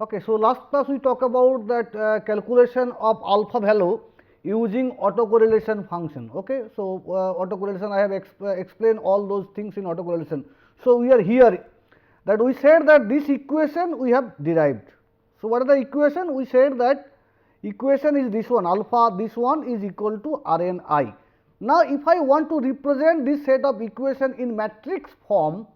Okay, so last class we talked about that calculation of alpha value using autocorrelation function. Okay, so autocorrelation I have explained all those things in autocorrelation. So we are here that we said that this equation we have derived. So what is the equation? We said that equation is this one, alpha this one is equal to Rni. Now if I want to represent this set of equation in matrix form,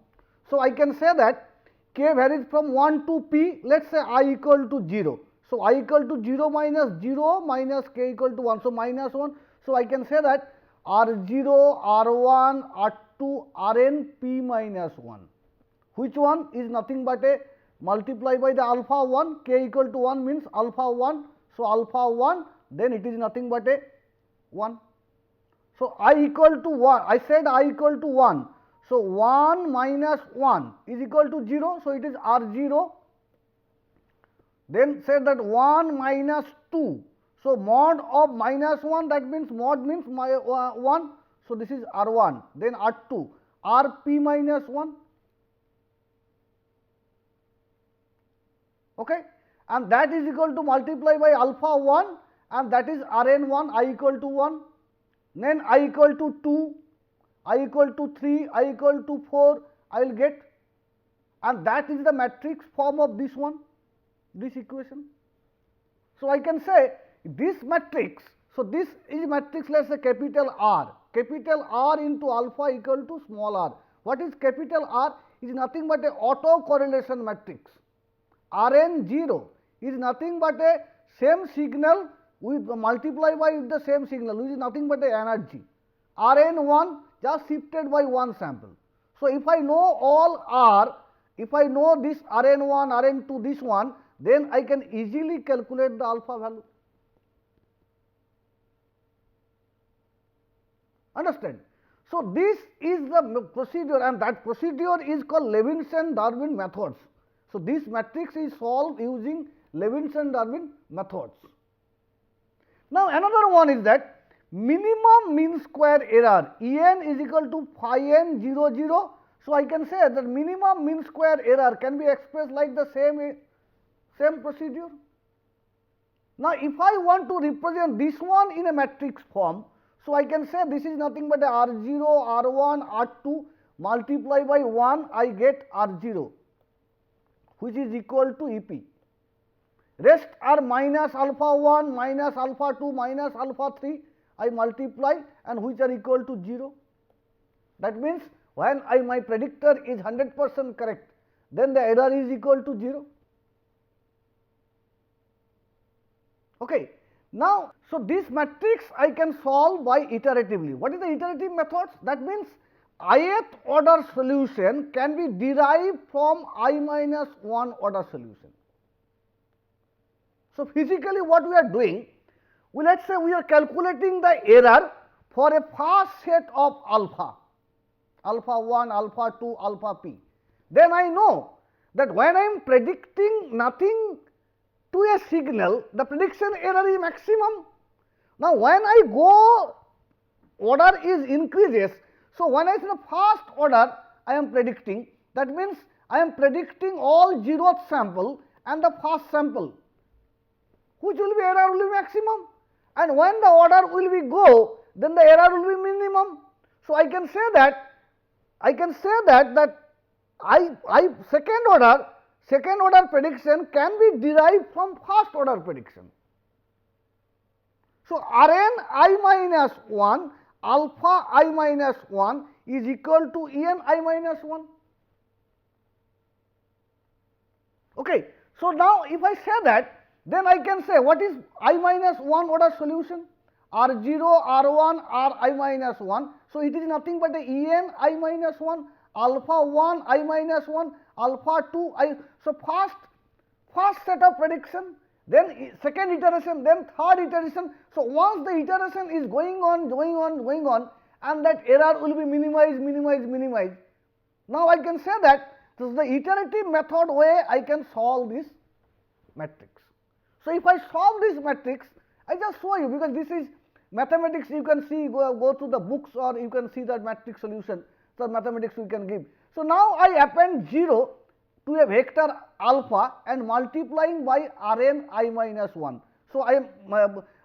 so I can say that k varies from 1 to p, let us say I equal to 0. So I equal to 0 minus k equal to 1, so minus 1. So I can say that R0, R1, R2, Rn p minus 1. Which one is nothing but a multiply by the alpha 1, k equal to 1 means alpha 1. So alpha 1, then it is nothing but a 1. So I equal to 1, I said I equal to 1. So 1 minus 1 is equal to 0, so it is R0. Then say that 1 minus 2. So mod of minus 1, that means mod means 1. So this is R1. Then R2, Rp minus 1. Okay, and that is equal to multiply by alpha 1, and that is Rn1, I equal to 1. Then I equal to 2. I equal to 3, I equal to 4, I will get, and that is the matrix form of this one, this equation. So I can say this matrix, so this is matrix, let us say capital R into alpha equal to small r. What is capital R? Is nothing but a autocorrelation matrix. Rn0 is nothing but a same signal with multiply by the same signal, which is nothing but a energy. Rn1 just shifted by one sample. So if I know all R, if I know this Rn1, Rn2, this one, then I can easily calculate the alpha value. Understand? So this is the procedure, and that procedure is called Levinson-Darwin methods. So this matrix is solved using Levinson-Darwin methods. Now another one is that minimum mean square error, En is equal to phi n 0 0. So I can say that minimum mean square error can be expressed like the same procedure. Now if I want to represent this one in a matrix form, so I can say this is nothing but a R0, R1, R2 multiply by 1, I get R0, which is equal to EP. Rest are minus alpha 1, minus alpha 2, minus alpha 3. I multiply, and which are equal to 0. That means when my predictor is 100% correct, then the error is equal to 0. Okay. Now, so this matrix I can solve by iteratively. What is the iterative methods? That means ith order solution can be derived from I minus 1 order solution. So physically what we are doing, let us say we are calculating the error for a first set of alpha, alpha 1, alpha 2, alpha p. Then I know that when I am predicting nothing to a signal, the prediction error is maximum. Now when I go, order is increases. So when I say the first order I am predicting, that means I am predicting all 0th sample and the first sample, which will be error will be maximum. And when the order will be go, then the error will be minimum. So I can say that second order prediction can be derived from first order prediction. So Rn I minus 1, alpha I minus 1 is equal to En I minus 1. Okay. So now if I say that, then I can say what is I minus 1 order solution? R0, R1, Ri minus 1. So it is nothing but a En I minus 1, alpha 1 I minus 1, alpha 2 I. So first set of prediction, then second iteration, then third iteration. So once the iteration is going on, and that error will be minimized. Now I can say that this is the iterative method way I can solve this matrix. So if I solve this matrix, I just show you, because this is mathematics, you can see, go to the books, or you can see that matrix solution. So mathematics we can give. So now I append 0 to a vector alpha and multiplying by Rn I minus 1. So, I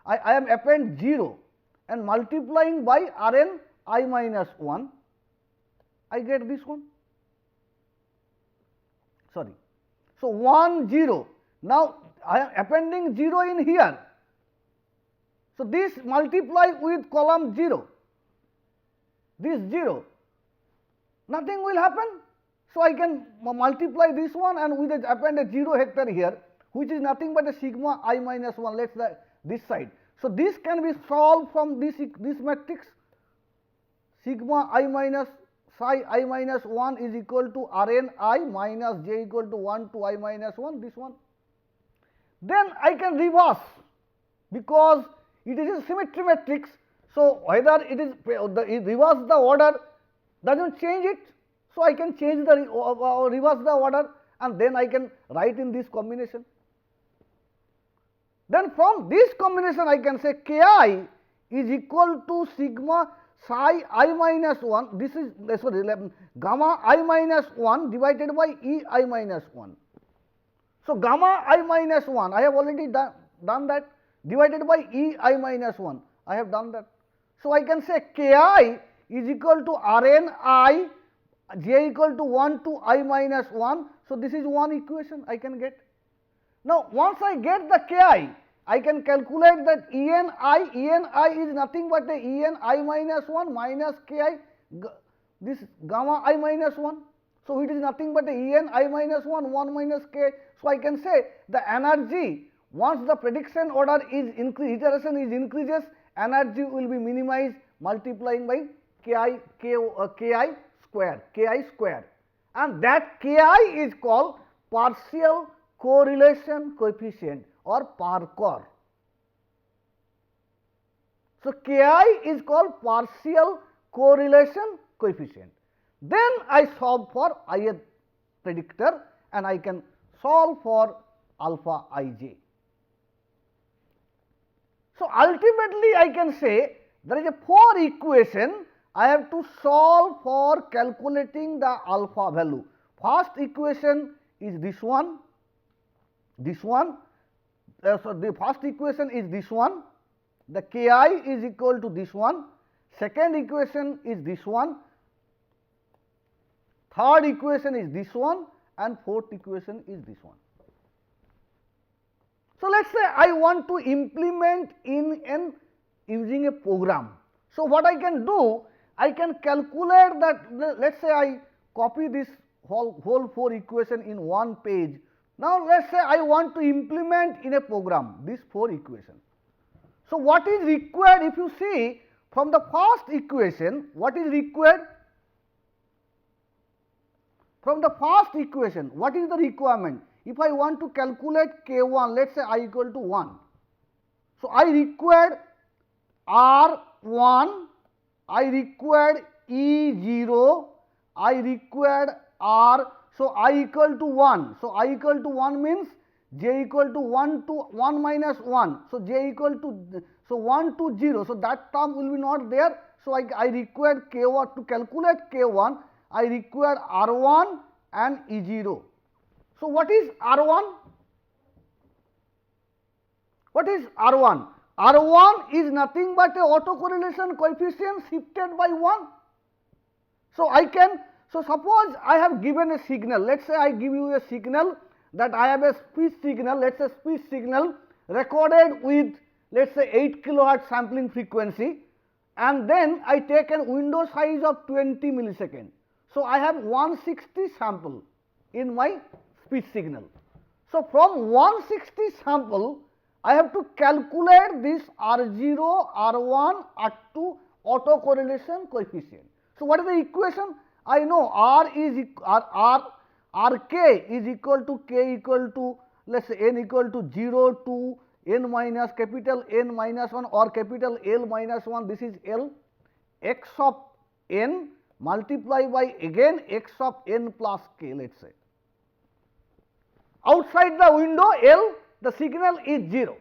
am append 0 and multiplying by Rn I minus 1, I get this one. Sorry. So, 1 0. Now, I am appending 0 in here. So, this multiply with column 0, this 0, nothing will happen. So, I can multiply this one and with append a 0 vector here, which is nothing but a sigma I minus 1, let us this side. So, this can be solved from this matrix, sigma I minus psi I minus 1 is equal to Rn I minus j equal to 1 to I minus 1, this one. Then I can reverse because it is a symmetry matrix. So, whether it is reverse the order does not change it. So, I can change the reverse the order and then I can write in this combination. Then from this combination I can say Ki is equal to sigma psi I minus 1, this is sorry, gamma I minus 1 divided by E I minus 1. So, gamma I minus 1 I have already done that, divided by E I minus 1 I have done that. So, I can say Ki is equal to Rn I j equal to 1 to I minus 1. So, this is one equation I can get. Now, once I get the Ki, I can calculate that Eni is nothing but the Eni minus 1 minus Ki, this gamma I minus 1. So, it is nothing but the Eni minus 1, 1 minus K. So, I can say the energy once the prediction order is iteration is increases, energy will be minimized multiplying by Ki square, and that Ki is called partial correlation coefficient or PARCOR. So, Ki is called partial correlation coefficient. Then I solve for ith predictor and I can solve for alpha ij. So, ultimately I can say there is a 4 equation I have to solve for calculating the alpha value. First equation is this one, so the first equation is this one, the Ki is equal to this one, second equation is this one, third equation is this one and fourth equation is this one. So, let us say I want to implement in using a program. So, what I can do, I can calculate that, let us say I copy this whole 4 equation in one page. Now, let us say I want to implement in a program this 4 equation. So, what is required, if you see from the first equation, what is required? From the first equation, what is the requirement? If I want to calculate K1, let us say I equal to 1. So, I required R1, I required E0, I required R. So, I equal to 1. So, I equal to 1 means j equal to 1 to 1 minus 1. So, j equal to, so 1 to 0. So, that term will be not there. So, I required K1 to calculate K1, I required R1 and E0. So, what is R1? What is R1? R1 is nothing but a autocorrelation coefficient shifted by 1. So, I can, so suppose I have given a signal, let us say I give you a signal that I have a speech signal, let us say speech signal recorded with let us say 8 kilohertz sampling frequency, and then I take a window size of 20 millisecond. So, I have 160 sample in my speech signal. So, from 160 sample I have to calculate this R0, R1, R2 autocorrelation coefficient. So, what is the equation? I know Rk is equal to K equal to, let us say n equal to 0 to n minus capital N minus 1 or capital L minus 1, this is L, x of n multiply by again x of n plus k, let us say. Outside the window L, the signal is 0.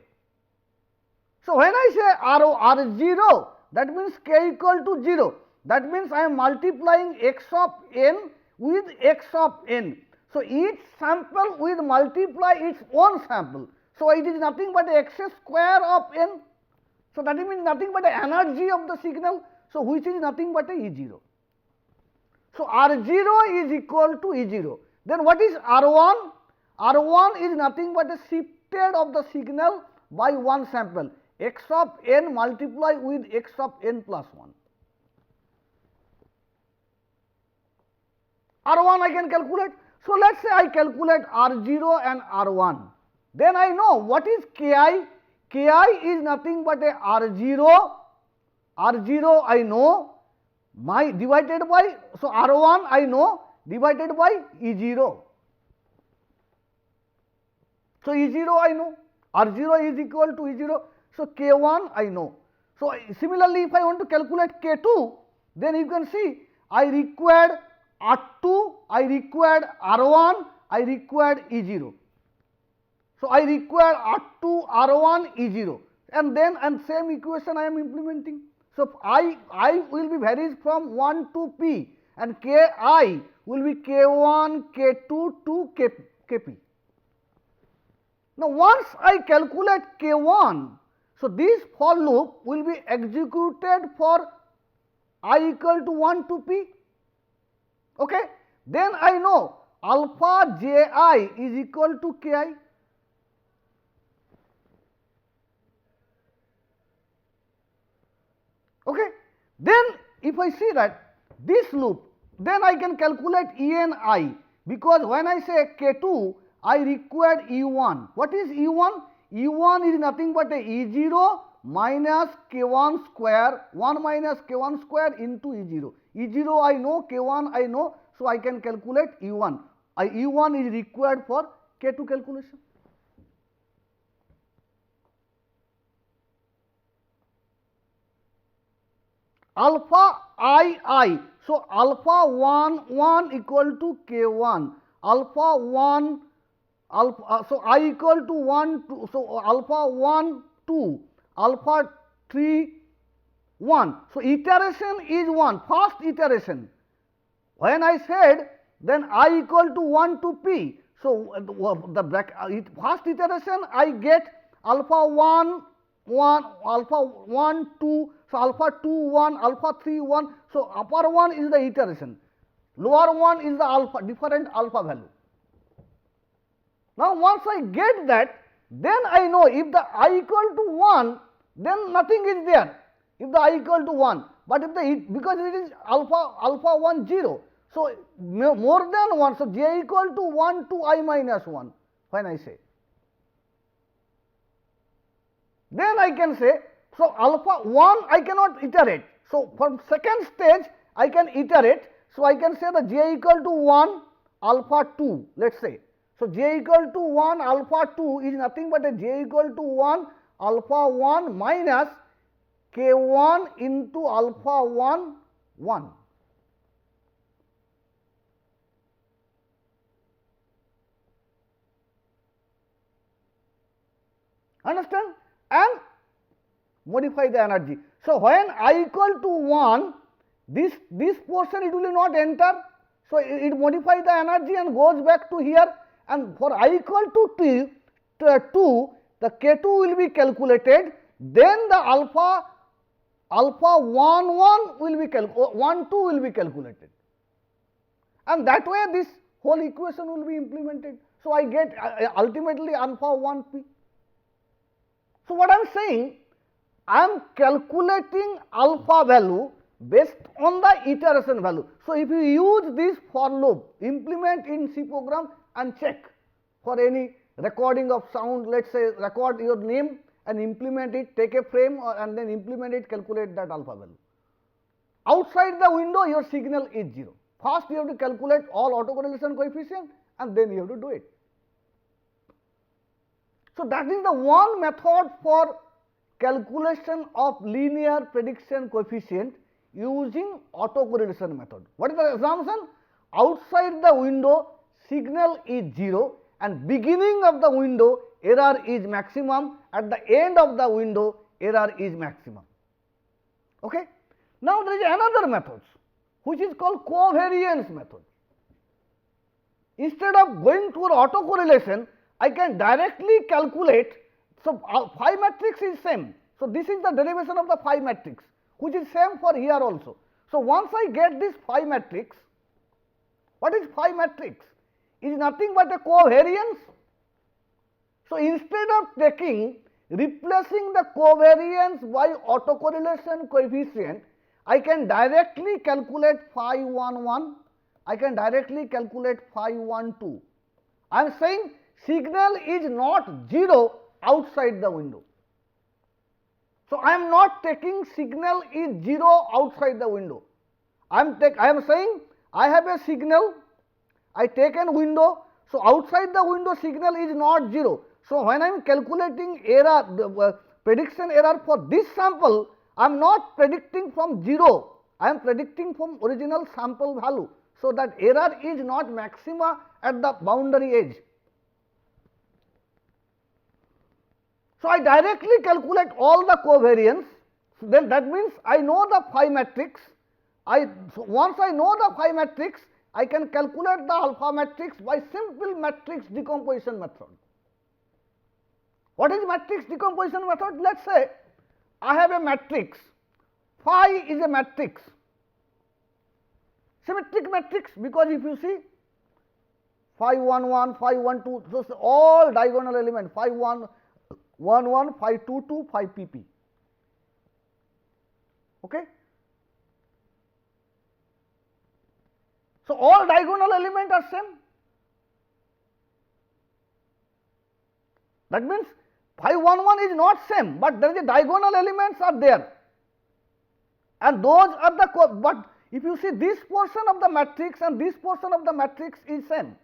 So, when I say R0, that means k equal to 0, that means I am multiplying x of n with x of n. So each sample will multiply its own sample. So it is nothing but x square of n. So that means nothing but the energy of the signal. So which is nothing but a E0. So R0 is equal to E0. Then what is R1? R1 is nothing but a shifted of the signal by one sample, x of n multiply with x of n plus 1. R1 I can calculate. So let us say I calculate R0 and R1. Then I know what is Ki. Ki is nothing but a R0. R0 I know, my divided by, so R1 I know, divided by E0. So E0 I know, R0 is equal to E0. So K1 I know. So similarly, if I want to calculate K2, then you can see I required R2, I required R1, I required E0. So I require R2, R1, E0, and then same equation I am implementing. So I will be varies from 1 to P, and Ki will be K1, K2 to Kp. Now once I calculate K1, so this for loop will be executed for I equal to 1 to P. Okay, then I know alpha Ji is equal to Ki. Okay, then if I see that this loop, then I can calculate Eni, because when I say K2, I required E1. What is E1? E1 is nothing but a E0 minus K1 square, 1 minus K1 square into E0. E0 I know, K1 I know, so I can calculate E1. E1 is required for K2 calculation. Alpha I. So alpha 1 equal to K1. Alpha 1 alpha, so I equal to 1 2, so alpha 1 2, alpha 3 1. So iteration is 1, first iteration. When I said then I equal to 1 to P, so the first iteration I get alpha 1 alpha 1 2, so alpha 2 1, alpha 3 1. So upper one is the iteration, lower one is the alpha, different alpha value. Now once I get that, then I know if the I equal to 1, then nothing is there, if the I equal to 1, but if the because it is alpha 1 0, so more than 1, so J equal to 1 to I minus 1 when I say. Then I can say, so alpha 1 I cannot iterate, so from second stage I can iterate, so I can say the J equal to 1 alpha 2, let us say. So J equal to 1 alpha 2 is nothing but a J equal to 1 alpha 1 minus K1 into alpha 1 1. Understand? And modify the energy. So when I equal to 1, this portion it will not enter, so it modifies the energy and goes back to here, and for I equal to 2, the K2 will be calculated, then the alpha 1 1 will be 1 2 will be calculated, and that way this whole equation will be implemented. So I get ultimately alpha 1 P. So what I am saying, I am calculating alpha value based on the iteration value. So if you use this for loop, implement in C program and check for any recording of sound, let us say record your name and implement it, take a frame and then implement it, calculate that alpha value. Outside the window your signal is 0. First you have to calculate all autocorrelation coefficient and then you have to do it. So that is the one method for calculation of linear prediction coefficient using autocorrelation method. What is the assumption? Outside the window signal is 0 and beginning of the window error is maximum, at the end of the window error is maximum. Okay? Now there is another method which is called covariance method. instead of going to autocorrelation, I can directly calculate. So, phi matrix is same. So, this is the derivation of the phi matrix, which is same for here also. So, once I get this phi matrix, what is phi matrix? Is nothing but a covariance. So, instead of replacing the covariance by autocorrelation coefficient, I can directly calculate phi 1 I can directly calculate phi 1 2. I am saying signal is not 0 outside the window. So, I am not taking signal is 0 outside the window. I am saying I have a signal, I take a window. So, outside the window signal is not 0. So, when I am calculating error, the prediction error for this sample, I am not predicting from 0, I am predicting from original sample value. So, that error is not maxima at the boundary edge. So, I directly calculate all the covariance, so then that means I know the phi matrix. So once I know the phi matrix, I can calculate the alpha matrix by simple matrix decomposition method. What is matrix decomposition method? Let us say I have a matrix, phi is a matrix, symmetric matrix, because if you see phi 1 1, phi 1 2, those all diagonal element, phi 1 1 1, phi 2 2, phi pp. Okay. So, all diagonal elements are same. That means phi 1 1 is not same, but there is a diagonal elements are there, and those are the but if you see this portion of the matrix and this portion of the matrix is same.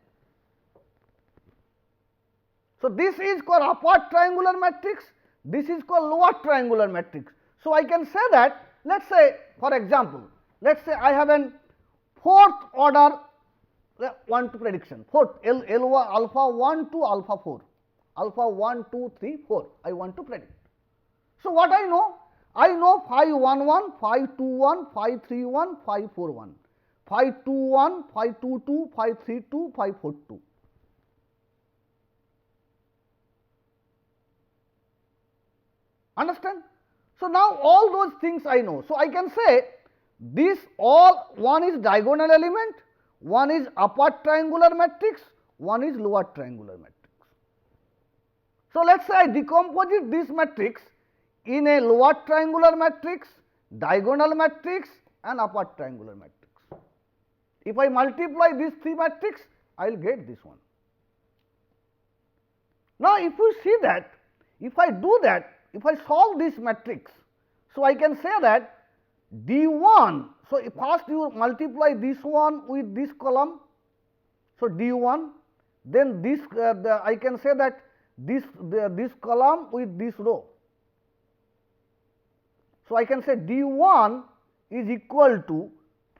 So, this is called upper triangular matrix, this is called lower triangular matrix. So, I can say that, let us say for example, let us say I have an fourth order 1 to prediction, fourth alpha 1 to alpha 4, alpha 1 2 3 4 I want to predict. So, what I know? I know phi 1 1, phi 2 1, phi 3 1, phi 4 1, phi 2 1, phi 2 2, phi 3 2, phi 4 2. Understand? So, now all those things I know. So, I can say this all, one is diagonal element, one is upper triangular matrix, one is lower triangular matrix. So, let us say I decompose this matrix in a lower triangular matrix, diagonal matrix and upper triangular matrix. If I multiply these three matrix, I will get this one. Now, if you see that, if I do that, if I solve this matrix, so I can say that D1, so first you multiply this one with this column, so D1, then this I can say that this column with this row. So, I can say D1 is equal to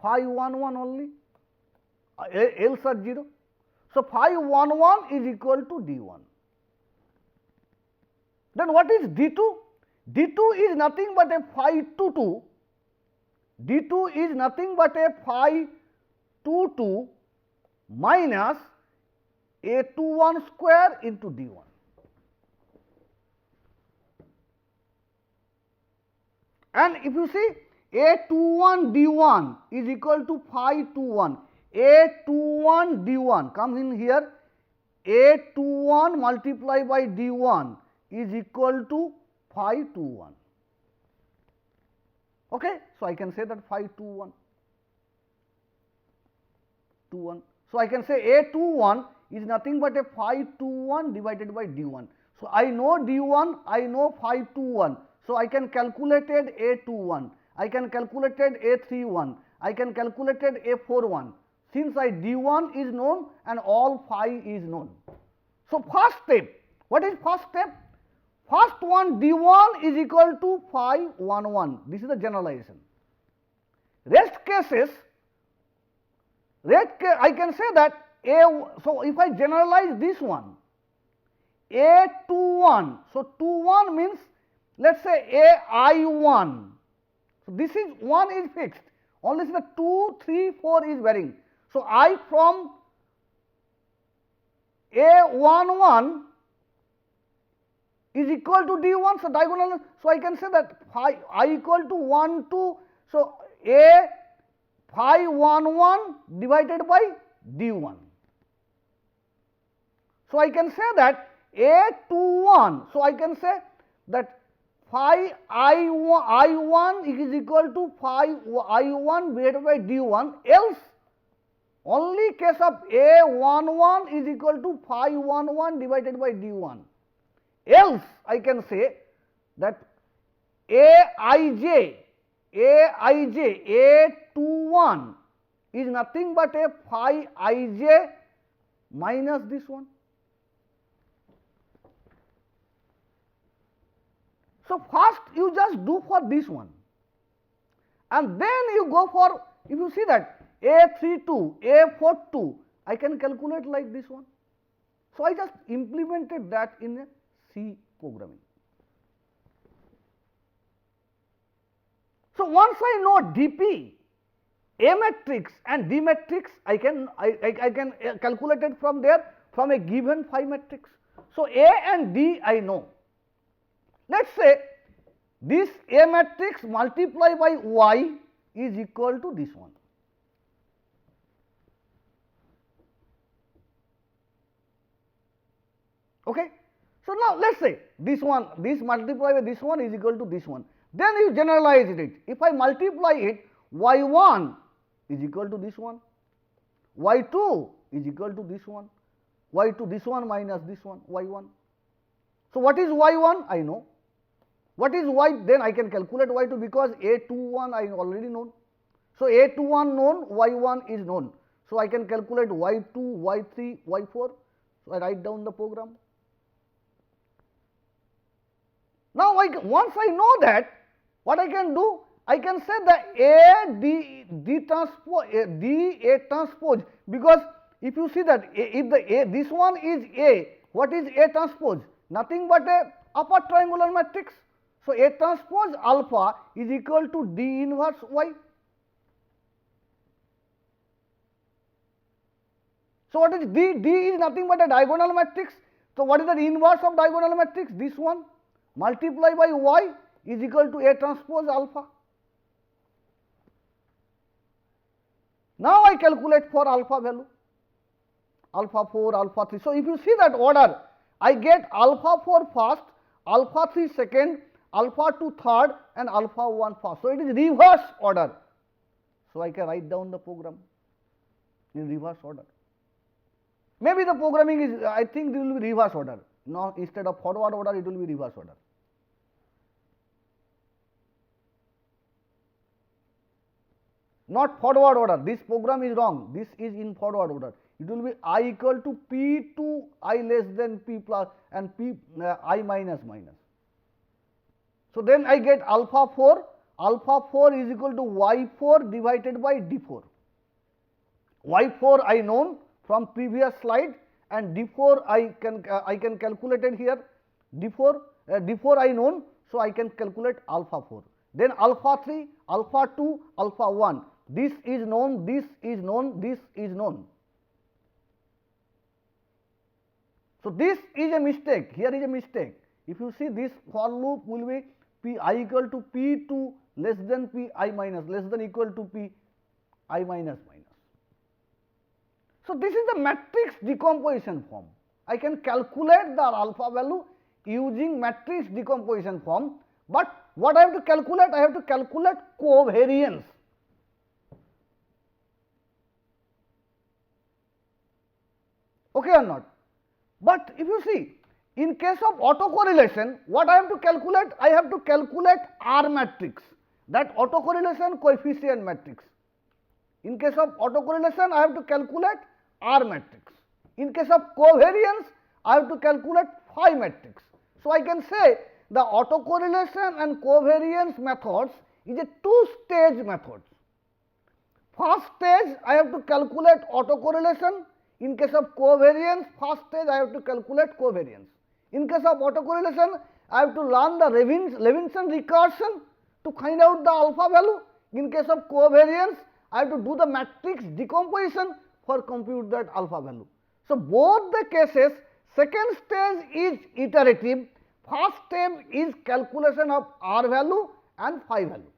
phi 1 1 only, else are 0. So, phi 1 1 is equal to D1. Then what is D2? D2 is nothing but a phi 2 2, D2 is nothing but a phi 2 2 minus A21 square into D1. And if you see A21 D1 is equal to phi 21, A21 D1 comes in here, A21 multiplied by D1 is equal to phi 21. Okay. So, I can say that phi 21, 21. So, I can say A21 is nothing but a phi 21 divided by D1. So, I know D1, I know phi 21. So, I can calculate A21, I can calculate A31, I can calculate A41, since D1 is known and all phi is known. So, first step, what is first step? First one D1 is equal to phi 1 1, this is the generalization. Rest cases, I can say that so if I generalize this one, A21, so 21 means let us say AI1, so this is 1 is fixed, only the 2, 3, 4 is varying. So, I from A11 is equal to D1, so diagonal, so I can say that phi I equal to 1 2, so A phi 1 1 divided by D1. So I can say that A21, so I can say that phi I1 is equal to phi I1 divided by D1, else only case of A11 is equal to phi 11 divided by D1. Else I can say that Aij A21 is nothing but a phi ij minus this one. So first you just do for this one, and then you go for, if you see that A32, A42, I can calculate like this one. So I just implemented that in a C programming. So once I know DP, A matrix and D matrix, I can calculate it from there, from a given phi matrix. So A and D I know. Let us say this A matrix multiplied by Y is equal to this one. Okay. So now let us say this one, this multiplied by this one is equal to this one. Then you generalize it. If I multiply it, Y1 is equal to this one, Y2 is equal to this one, Y2 this one minus this one, Y1. So what is Y1? I know. What is Y? Then I can calculate Y2 because A21 I already known. So A21 known, Y1 is known. So I can calculate Y2, Y3, Y4. So I write down the program. Now once I know that, what I can do? I can say the D transpose, because if you see that if the this one is A, what is A transpose? Nothing but a upper triangular matrix. So A transpose alpha is equal to D inverse Y. So what is D? D is nothing but a diagonal matrix. So what is the inverse of diagonal matrix? This one multiplied by Y is equal to A transpose alpha. Now I calculate for alpha value, alpha 4, alpha 3. So if you see that order, I get alpha 4 first, alpha 3 second, alpha 2 third, and alpha 1 first. So it is reverse order. So I can write down the program in reverse order. Maybe the programming is, I think it will be reverse order. Now instead of forward order, it will be reverse order. Not forward order, this program is wrong, this is in forward order. It will be I equal to P to I less than P plus and P I minus minus. So then I get alpha 4 is equal to Y4 divided by D4. Y4 I known from previous slide, and D4 I can calculate it here. D4 I known, so I can calculate alpha 4. Then alpha 3, alpha 2, alpha 1. This is known, this is known, this is known. So this is a mistake. Here is a mistake. If you see, this for loop will be P I equal to P2 less than P I minus, less than equal to P I minus minus. So this is the matrix decomposition form. I can calculate the alpha value using matrix decomposition form, but what I have to calculate? I have to calculate covariance. Okay or not? But if you see, in case of autocorrelation, what I have to calculate? I have to calculate R matrix, that autocorrelation coefficient matrix. In case of autocorrelation, I have to calculate R matrix. In case of covariance, I have to calculate phi matrix. So I can say the autocorrelation and covariance methods is a two-stage method. First stage, I have to calculate autocorrelation. In case of covariance, first stage I have to calculate covariance. In case of autocorrelation, I have to learn the Levinson recursion to find out the alpha value. In case of covariance, I have to do the matrix decomposition for compute that alpha value. So, both the cases, second stage is iterative, first step is calculation of R value and phi value.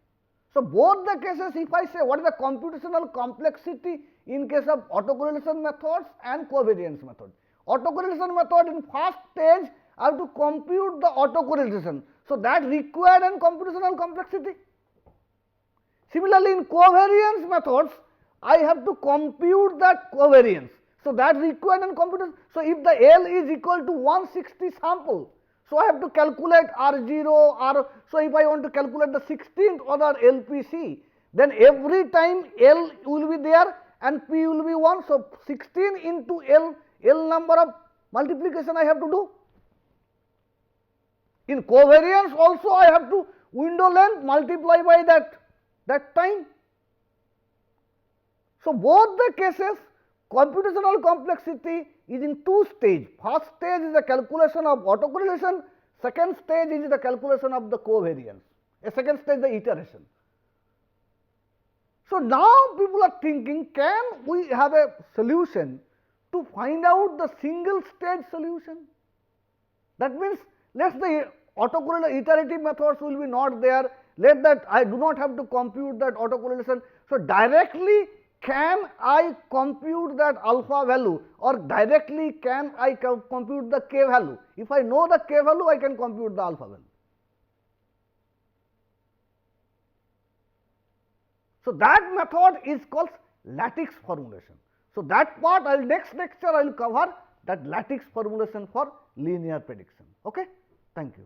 So, both the cases, if I say what is the computational complexity in case of autocorrelation methods and covariance method. Autocorrelation method, in first stage I have to compute the autocorrelation. So, that required an computational complexity. Similarly, in covariance methods, I have to compute that covariance. So, that required an computation. So, if the L is equal to 160 sample, so I have to calculate R0, R. So, if I want to calculate the 16th order LPC, then every time L will be there and P will be 1. So, 16 into L number of multiplication I have to do. In covariance also I have to window length multiply by that time. So, both the cases computational complexity is in two stages. First stage is the calculation of autocorrelation, second stage is the calculation of the covariance, a second stage the iteration. So, now people are thinking, can we have a solution to find out the single stage solution? That means, let us the autocorrelation iterative methods will be not there, let that I do not have to compute that autocorrelation. So, directly can I compute that alpha value or directly can I compute the k value? If I know the k value, I can compute the alpha value. So, that method is called lattice formulation. So, that part next lecture I will cover, that lattice formulation for linear prediction. Okay? Thank you.